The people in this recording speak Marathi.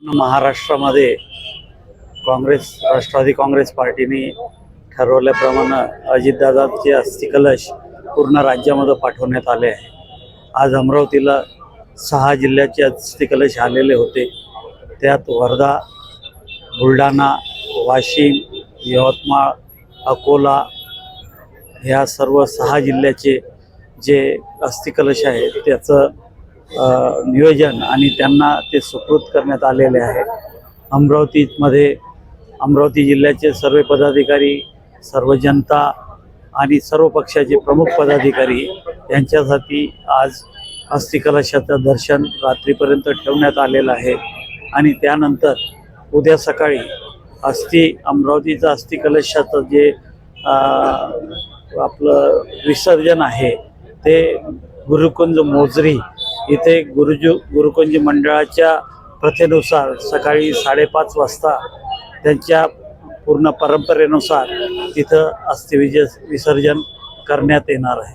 महाराष्ट्रामध्ये राष्ट्रवादी काँग्रेस पार्टीने ठरवल्याप्रमाणे अजितदादांचे अस्थिकलश पूर्ण राज्यामध्ये पाठवण्यात आले आहे। आज अमरावतीला 6 जिल्ह्याचे अस्थिकलश आलेले होते। त्यात वर्धा, बुलढाणा, वाशिम, यवतमाळ, अकोला ह्या सर्व 6 जिल्ह्याचे जे अस्थिकलश आहेत त्याचं नियोजन आणि त्यांना ते सुपूर्द करण्यात आलेले आहे। अमरावती जिल्ह्याचे सर्व पदाधिकारी, सर्व जनता आणि सर्व पक्षाचे प्रमुख पदाधिकारी यांच्यासाठी आज अस्थिकलशाचं दर्शन रात्रीपर्यंत ठेवण्यात आलेलं आहे आणि त्यानंतर उद्या सकाळी अमरावतीचं अस्थिकलशाचं जे आपलं विसर्जन आहे ते गुरुकुंज मोजरी इथे गुरुकुंज मंडळाच्या प्रथेनुसार सकाळी 5:30 वाजता त्यांच्या पूर्ण परंपरेनुसार तिथं विसर्जन करण्यात येणार आहे।